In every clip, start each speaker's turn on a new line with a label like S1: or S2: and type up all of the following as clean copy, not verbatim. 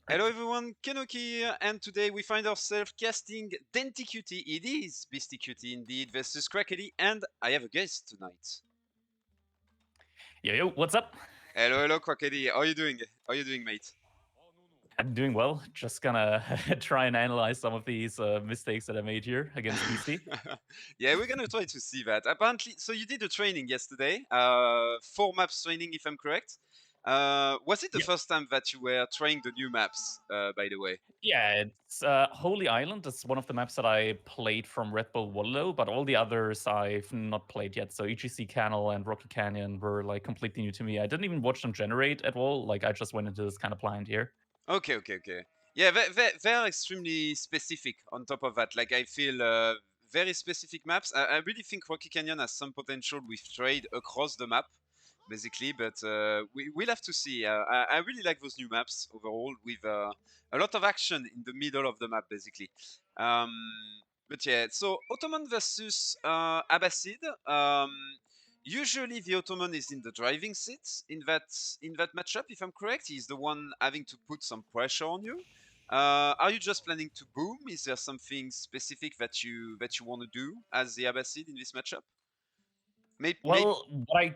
S1: Hello everyone, Kenoki here, and today we find ourselves casting BeastyQt. It is BeastyQt indeed versus Crackedy, and I have a guest tonight.
S2: Yo, what's up?
S1: Hello, Crackedy. How are you doing? How are you doing, mate?
S2: I'm doing well. Just gonna try and analyze some of these mistakes that I made here against Beastie.
S1: Yeah, we're gonna try to see that. Apparently, so you did a training yesterday, 4 maps training, if I'm correct. Was it the
S2: Yep.
S1: first time that you were trying the new maps? By the way.
S2: Yeah, it's Holy Island is one of the maps that I played from Red Bull Wallow, but all the others I've not played yet. So EGC Canal and Rocky Canyon were like completely new to me. I didn't even watch them generate at all. Like I just went into this kind of blind here.
S1: Okay. Yeah, they're extremely specific on top of that. Like, I feel very specific maps. I really think Rocky Canyon has some potential with trade across the map, basically, but we'll have to see. I really like those new maps overall with a lot of action in the middle of the map, basically. Um, but yeah, so Ottoman versus Abbasid. Usually the Ottoman is in the driving seat in that matchup. If I'm correct, he's the one having to put some pressure on you. Are you just planning to boom? Is there something specific that you want to do as the Abbasid in this matchup? Maybe.
S2: Well, what I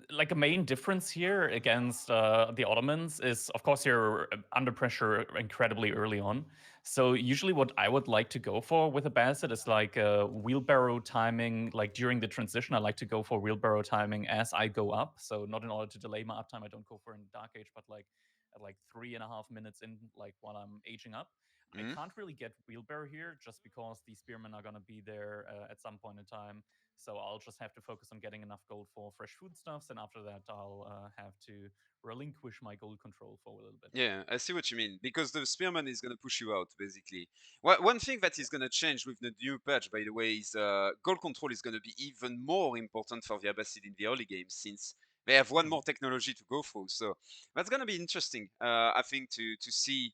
S2: like a main difference here against the Ottomans is, of course, you're under pressure incredibly early on. So usually, what I would like to go for with a Basset is like wheelbarrow timing. Like during the transition, I like to go for wheelbarrow timing as I go up. So not in order to delay my uptime, I don't go for in Dark Age, but like at like 3.5 minutes in, like while I'm aging up. I
S1: Mhm.
S2: can't really get wheelbarrow here just because the spearmen are going to be there at some point in time. So I'll just have to focus on getting enough gold for fresh foodstuffs, and after that, I'll have to relinquish my gold control for a little bit.
S1: Yeah, I see what you mean. Because the spearman is gonna push you out, basically. One thing that is
S2: Yep.
S1: gonna change with the new patch, by the way, is goal control is gonna be even more important for the Abbasid in the early game, since they have one
S2: Mhm.
S1: more technology to go through. So that's gonna be interesting. I think to see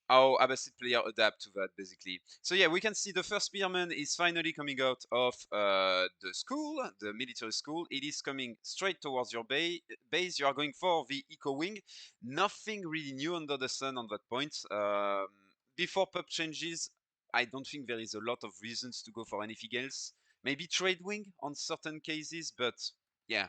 S1: how Abbasid player adapt to that, basically. So yeah, we can see the first spearman is finally coming out of the school, the military school. It is coming straight towards your base. You are going for the eco wing. Nothing really new under the sun on that point. Before pub changes, I don't think there is a lot of reasons to go for anything else. Maybe trade wing on certain cases, but yeah.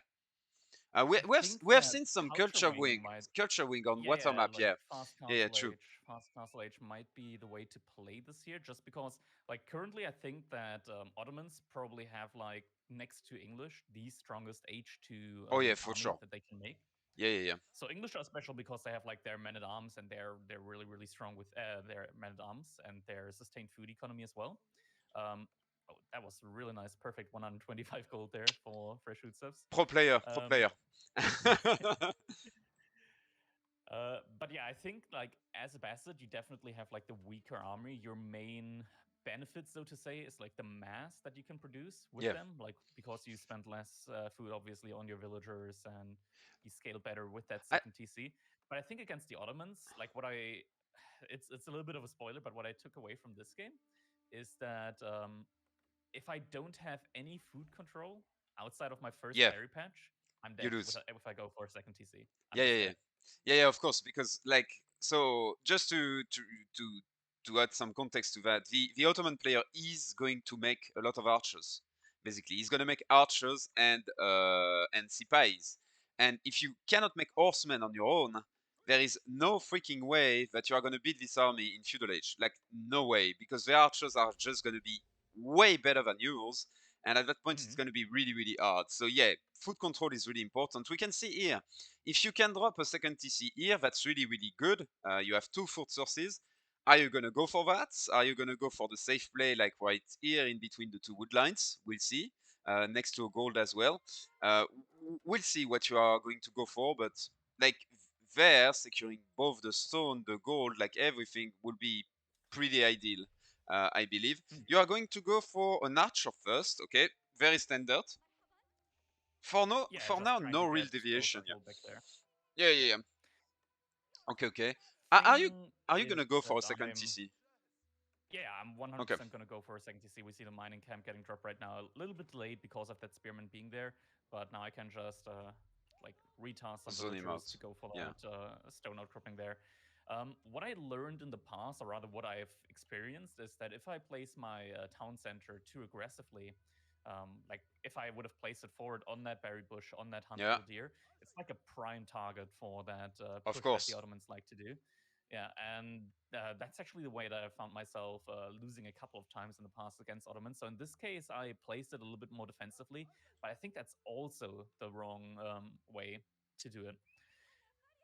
S1: We,
S2: I
S1: we, have,
S2: think
S1: we have
S2: that
S1: seen some
S2: Culture Wing might,
S1: culture wing on water
S2: yeah,
S1: map.
S2: like
S1: Yeah, yeah, true.
S2: Fast Castle Age might be the way to play this year, just because, like, currently I think that Ottomans probably have, like, next to English, the strongest H2
S1: Oh yeah, for
S2: army
S1: sure.
S2: that they can make.
S1: Yeah.
S2: So English are special because they have like their men at arms, and they're really strong with their men at arms and their sustained food economy as well. Um, oh, that was really nice, perfect 125 gold there for fresh foodstuffs.
S1: Pro player, pro
S2: Um,
S1: player.
S2: but yeah, I think like as a bastard, you definitely have like the weaker army. Your main benefit, so to say, is like the mass that you can produce with
S1: Yeah,
S2: them, like because you spend less food obviously on your villagers and you scale better with that
S1: I,
S2: second TC. But I think against the Ottomans, like what I, it's a little bit of a spoiler, but what I took away from this game is that if I don't have any food control outside of my first
S1: yeah,
S2: berry patch, I'm
S1: you
S2: dead
S1: lose.
S2: if I go for a second TC. I'm
S1: Yeah,
S2: just
S1: yeah, yeah,
S2: dead.
S1: yeah. Of course, because like so, just to add some context to that, the Ottoman player is going to make a lot of archers. Basically, he's going to make archers and sipais. And if you cannot make horsemen on your own, there is no freaking way that you are going to beat this army in feudal age. Like no way, because the archers are just going to be way better than yours. And at that point, it's
S2: Mhm.
S1: going to be really hard. So yeah, food control is really important. We can see here if you can drop a second TC here, that's really good. You have 2 food sources. Are you gonna go for that? Are you gonna go for the safe play, like right here in between the two wood lines? We'll see. Next to a gold as well. We'll see what you are going to go for, but like there, securing both the stone, the gold, like everything will be pretty ideal. I believe
S2: Mhm.
S1: you are going to go for an archer first. Okay, very standard.
S2: Yeah,
S1: For
S2: just
S1: now,
S2: trying to
S1: no real
S2: get gold
S1: deviation. Yeah.
S2: control back there.
S1: Yeah.
S2: Yep.
S1: Okay. Are you
S2: Thing
S1: gonna
S2: is
S1: go
S2: that
S1: for a second
S2: I'm
S1: TC?
S2: yeah, I'm
S1: Okay.
S2: 100% gonna go for a second TC. We see the mining camp getting dropped right now, a little bit delayed because of that spearman being there, but now I can just like retask some
S1: Zone him
S2: villagers
S1: out.
S2: to go for
S1: Yeah.
S2: that stone outcropping there. What I learned in the past, or rather what I've experienced, is that if I place my town center too aggressively, like if I would have placed it forward on that berry bush, on that
S1: Yeah,
S2: huntable deer, it's like a prime target for that
S1: of
S2: push that the
S1: course.
S2: Ottomans like to do. Yeah, and that's actually the way that I found myself losing a couple of times in the past against Ottomans. So in this case, I placed it a little bit more defensively, but I think that's also the wrong way to do it.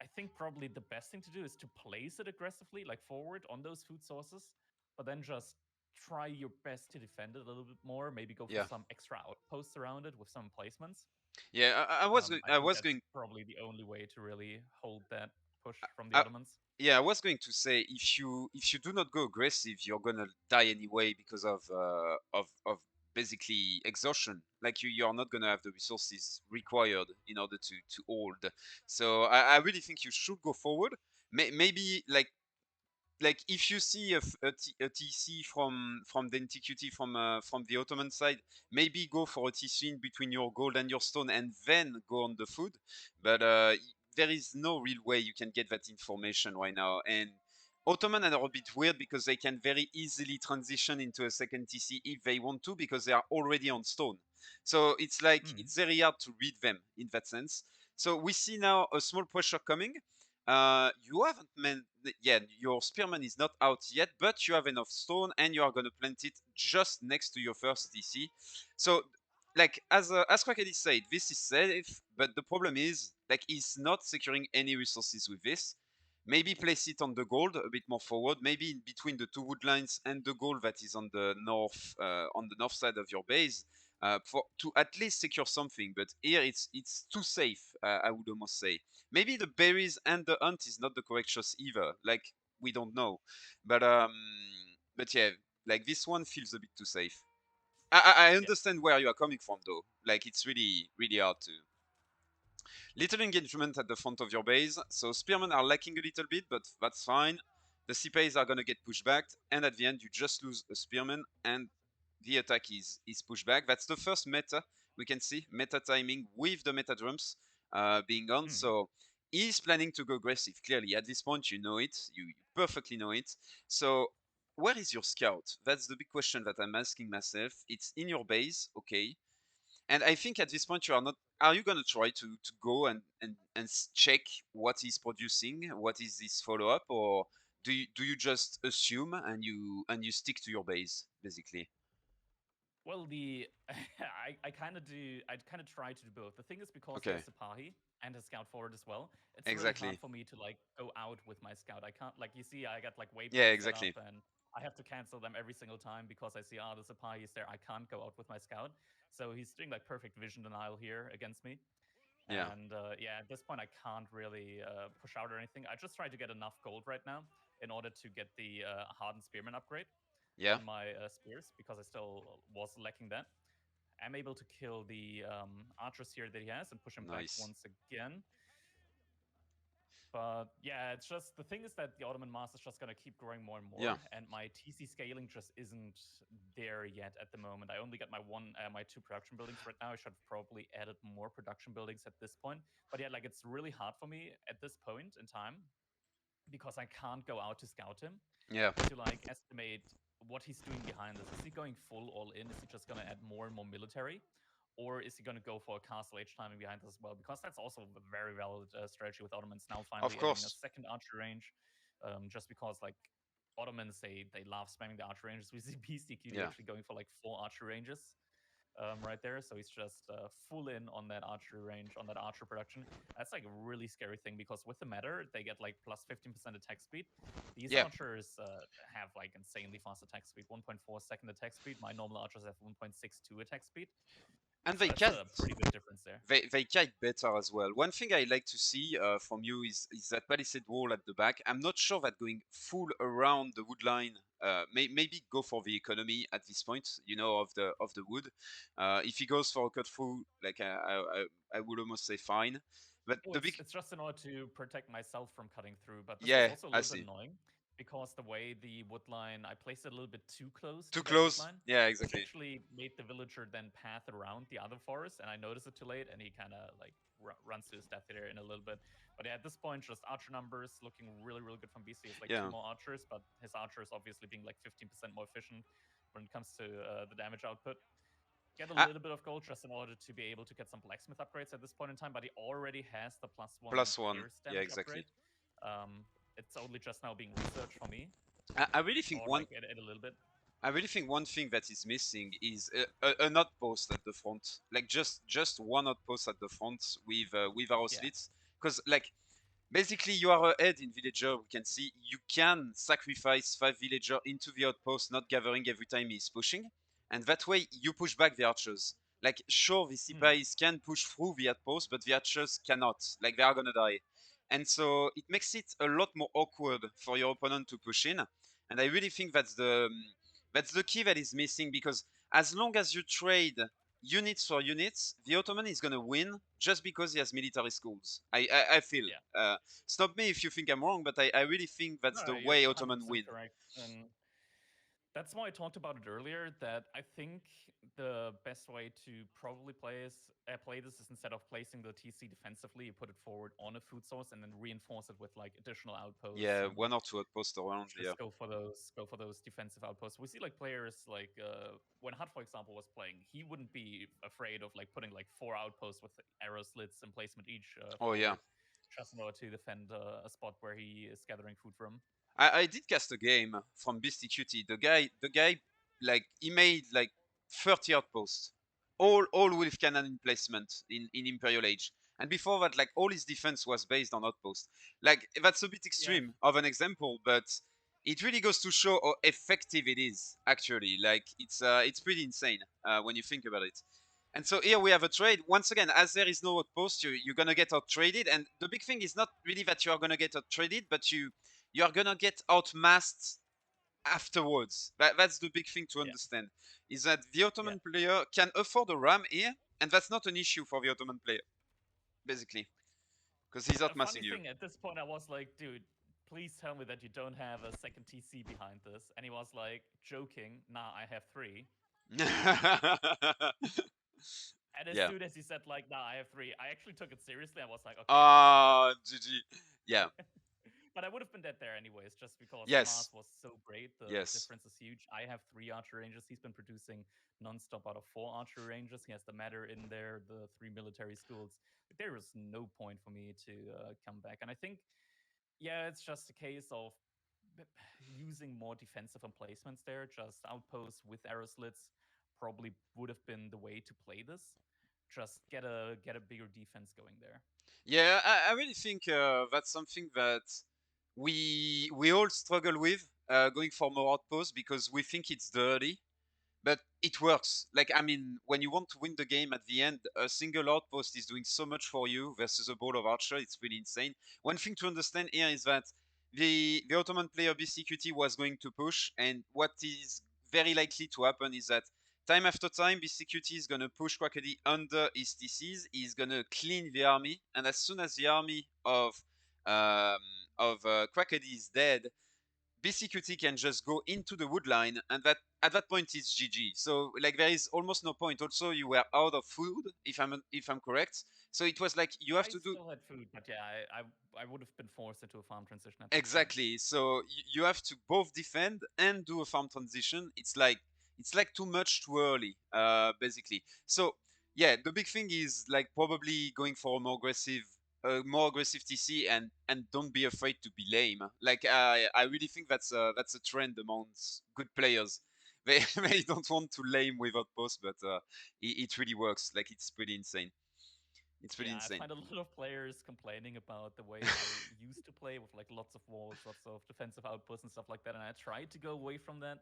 S2: I think probably the best thing to do is to place it aggressively, like forward on those food sources, but then just try your best to defend it a little bit more. Maybe go for
S1: Yeah,
S2: some extra outposts around it with some placements.
S1: yeah.
S2: I
S1: I
S2: think
S1: was
S2: that's
S1: going.
S2: probably the only way to really hold that push from the
S1: I,
S2: Ottomans.
S1: yeah, I was going to say if you do not go aggressive, you're gonna die anyway because of basically exhaustion. Like you're not gonna have the resources required in order to hold. So I really think you should go forward. Maybe like if you see a TC from the NTQT from the Ottoman side, maybe go for a TC in between your gold and your stone, and then go on the food. But there is no real way you can get that information right now. And Ottoman are a bit weird because they can very easily transition into a second TC if they want to because they are already on stone. So it's like
S2: Hmm.
S1: it's very hard to read them in that sense. So we see now a small pressure coming. You haven't meant yeah, your spearman is not out yet, but you have enough stone and you are going to plant it just next to your first TC. So, like as Crackedy said, this is safe, but the problem is like he's not securing any resources with this. Maybe place it on the gold a bit more forward, maybe in between the two wood lines and the gold that is on the north side of your base, for to at least secure something. But here it's too safe, I would almost say. Maybe the berries and the hunt is not the correct choice either. Like we don't know, but yeah, like this one feels a bit too safe. I
S2: Yeah.
S1: understand where you are coming from though. Like it's really hard to. Little engagement at the front of your base, so spearmen are lacking a little bit, but that's fine. The CPAs are gonna get pushed back, and at the end you just lose a spearman, and the attack is pushed back. That's the first meta we can see, meta timing with the meta drums being on.
S2: Hmm.
S1: So he's planning to go aggressive. Clearly, at this point, you know it. You perfectly know it. So where is your scout? That's the big question that I'm asking myself. It's in your base, okay. And I think at this point you are not. Are you going to try to go and check what he's producing? What is this follow up, or do you just assume and you stick to your base basically?
S2: Well, the I kind of do. I kind of try to do both. The thing is, because he has
S1: Okay,
S2: Sipahi and his scout forward as well, it's really hard
S1: exactly.
S2: for me to like go out with my scout. I can't like you see, I got like
S1: Yeah,
S2: waypoints set
S1: exactly.
S2: up, and I have to cancel them every single time because I see the Sipahi is there. I can't go out with my scout, so he's doing like perfect vision denial here against me.
S1: Yeah,
S2: And yeah, at this point, I can't really push out or anything. I just try to get enough gold right now in order to get the hardened spearman upgrade
S1: yeah.
S2: on my spears because I still was lacking that. I'm able to kill the archers here that he has and push him back
S1: Nice.
S2: once again. But yeah, it's just the thing is that the Ottoman mass is just gonna keep growing more and
S1: Yeah,
S2: more, and my TC scaling just isn't there yet at the moment. I only got my two production buildings right now. I should have probably added more production buildings at this point. But yeah, like it's really hard for me at this point in time because I can't go out to scout him
S1: yeah,
S2: to like estimate what he's doing behind this. Is he going full all in? Is he just going to add more and more military? Or is he going to go for a castle age timing behind this as well? Because that's also a very valid strategy with Ottomans now
S1: of
S2: finally adding a
S1: course.
S2: second archer range. Just because like Ottomans, they love spamming the archer ranges. We see BeastyQt
S1: Yeah,
S2: actually going for like 4 archer ranges right there. So he's just full in on that archery range, on that archer production. That's like a really scary thing because with the matter, they get like plus 15% attack speed. These
S1: yeah.
S2: archers have like insanely fast attack speed, 1.4 second attack speed. My normal archers have 1.62 attack speed.
S1: And
S2: So
S1: they
S2: that's
S1: cast
S2: a pretty big difference there.
S1: they kite better as well. One thing I like to see from you is that palisade wall at the back. I'm not sure that going full around the wood line. Maybe go for the economy at this point, of the wood. If he goes for a cut through, like I would almost say fine. But
S2: Oh,
S1: the big
S2: it's just in order to protect myself from cutting through, but this was
S1: yeah,
S2: also a
S1: I
S2: little bit
S1: see.
S2: annoying because the way the wood line, I placed it a little bit too close
S1: Too
S2: to that wood
S1: close.
S2: line,
S1: Yeah,
S2: which
S1: exactly.
S2: actually made the villager then path around the other forest, and I noticed it too late, and he kind of like runs to his death there in a little bit. But yeah, at this point, just archer numbers looking really, really good from BC. It's like two
S1: Yeah.
S2: more archers, but his archers obviously being like 15% more efficient when it comes to the damage output. Get a
S1: Ah,
S2: little bit of gold just in order to be able to get some blacksmith upgrades at this point in time, but he already has the +1
S1: +1.
S2: pierce
S1: Yeah,
S2: damage
S1: exactly.
S2: upgrade. It's only just now being researched for me,
S1: I really think
S2: or
S1: one
S2: like at a little bit.
S1: I really think one thing that is missing is an outpost at the front, like just one outpost at the front with our
S2: Yeah,
S1: slits, because like basically you are ahead in villager. We can see you can sacrifice 5 villager into the outpost, not gathering every time he's pushing, and that way you push back the archers. Like sure, the
S2: mm,
S1: cipais can push through the outpost, but the archers cannot. Like they are gonna die, and so it makes it a lot more awkward for your opponent to push in. And I really think that's the key that is missing because as long as you trade units for units, the Ottoman is going to win just because he has military schools. I feel.
S2: yeah.
S1: Stop me if you think I'm wrong, but I really think that's
S2: No,
S1: the
S2: no, you're
S1: way Ottoman
S2: 100%
S1: win.
S2: correct. And that's why I talked about it earlier. That I think the best way to probably play this is instead of placing the TC defensively, you put it forward on a food source and then reinforce it with like additional outposts
S1: Yeah,
S2: and
S1: one or two outposts around. Yeah.
S2: just go for those defensive outposts. We see like players like when Hut, for example, was playing, he wouldn't be afraid of like putting like 4 outposts with arrow slits and placement each
S1: Oh yeah.
S2: forward, just in order to defend a spot where he is gathering food from.
S1: I did cast a game from BeastyQt. The guy, like he made like 30 outposts, all with cannon in placement in Imperial Age. And before that, like all his defense was based on outposts. Like that's a bit
S2: Yeah,
S1: extreme of an example, but it really goes to show how effective it is. Actually, like it's pretty insane when you think about it. And so here we have a trade. Once again, as there is no outpost, you're gonna get out traded. And the big thing is not really that you are gonna get out traded, but you're gonna get outmassed afterwards. That's the big thing to
S2: yeah,
S1: understand. Is that the
S2: yeah.
S1: Ottoman player can afford a ram here, and that's not an issue for the Ottoman player, basically, because he's
S2: A funny
S1: outmassing you.
S2: thing at this point, I was like, dude, please tell me that you don't have a second TC behind this. And he was like, joking, nah, I have 3. And as
S1: Yeah.
S2: soon as he said like, nah, I have 3, I actually took it seriously. I was like, okay, shit, I'm dead.
S1: Ah, GG. Yeah.
S2: But I would have been dead there anyways, just because the
S1: Yes.
S2: mass was so great. The
S1: Yes.
S2: difference is huge. I have 3 archer ranges. He's been producing nonstop out of 4 archer ranges. He has the matter in there, the 3 military schools. There was no point for me to come back. And I think, yeah, it's just a case of b- using more defensive emplacements there. Just outposts with arrow slits probably would have been the way to play this. Just get a bigger defense going there.
S1: Yeah, I really think that's something that we all struggle with going for more outposts because we think it's dirty, but it works. Like I mean, when you want to win the game at the end, a single outpost is doing so much for you versus a ball of archer. It's really insane. One thing to understand here is that the Ottoman player BeastyQt was going to push, and what is very likely to happen is that time after time, BeastyQt is gonna push Crackedy under his TCs. He's gonna clean the army, and as soon as the army um, of Crackedy is dead, BCQT can just go into the wood line, and that at that point it's GG. So like there is almost no point. Also, you were out of food, if I'm correct. So it was like you have
S2: I
S1: to do
S2: still had food, but yeah, I would have been forced into a farm transition at that point.
S1: exactly. So you have to both defend and do a farm transition. It's like too much too early, basically. So yeah, the big thing is like probably going for a more aggressive TC and don't be afraid to be lame. Like I really think that's a trend amongst good players. They don't want to lame with outposts, but it really works. Like it's pretty insane. It's pretty
S2: Yeah, I
S1: insane.
S2: find a lot of players complaining about the way I used to play with like lots of walls, lots of defensive outposts and stuff like that, and I tried to go away from that.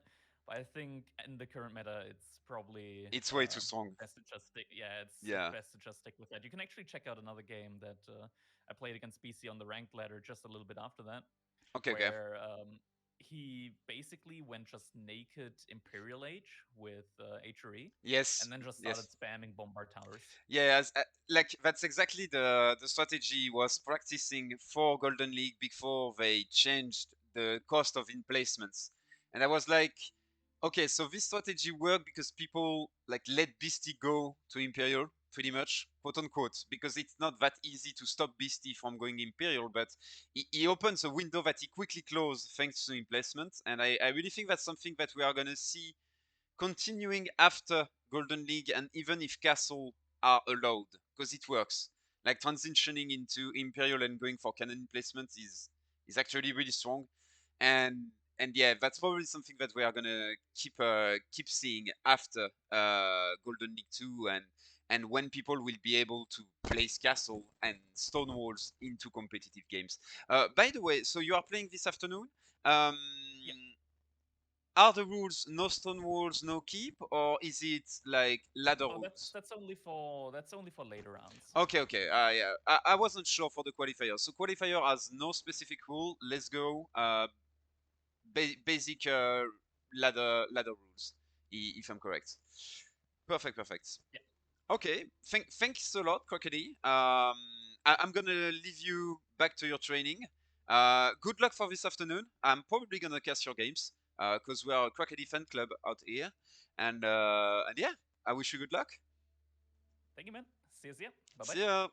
S2: But I think in the current meta, it's probably
S1: It's way too strong.
S2: best to just stick. Yeah, it's
S1: Yeah.
S2: best to just stick with that. You can actually check out another game that I played against BC on the ranked ladder just a little bit after that,
S1: Okay. Okay.
S2: where he basically went just naked Imperial Age with HRE,
S1: Yes.
S2: and then just started
S1: Yes.
S2: spamming bombard towers.
S1: Yeah, like that's exactly the strategy he was practicing for Golden League before they changed the cost of emplacements. And I was like, okay, so this strategy worked because people like let Beastie go to Imperial, pretty much, quote unquote, because it's not that easy to stop Beastie from going Imperial, but he opens a window that he quickly closed thanks to emplacement. And I really think that's something that we are going to see continuing after Golden League, and even if Castle are allowed, because it works. Like transitioning into Imperial and going for cannon placement is actually really strong, and yeah, that's probably something that we are gonna keep seeing after Golden League 2, and when people will be able to place castle and stone walls into competitive games. By the way, so you are playing this afternoon. Um,
S2: Yeah.
S1: are the rules no stone walls, no keep, or is it like ladder
S2: Oh,
S1: rules?
S2: that's only for later rounds.
S1: Okay, okay. Yeah, I wasn't sure for the qualifier. So qualifier has no specific rule. Let's go. Basic ladder rules, if I'm correct. Perfect, perfect.
S2: Yeah.
S1: Okay, thanks a lot, Crackedy. I'm gonna leave you back to your training. Good luck for this afternoon. I'm probably gonna cast your games because we are a Crackedy fan club out here, and yeah, I wish you good luck.
S2: Thank you, man. See you. Bye bye.
S1: See ya.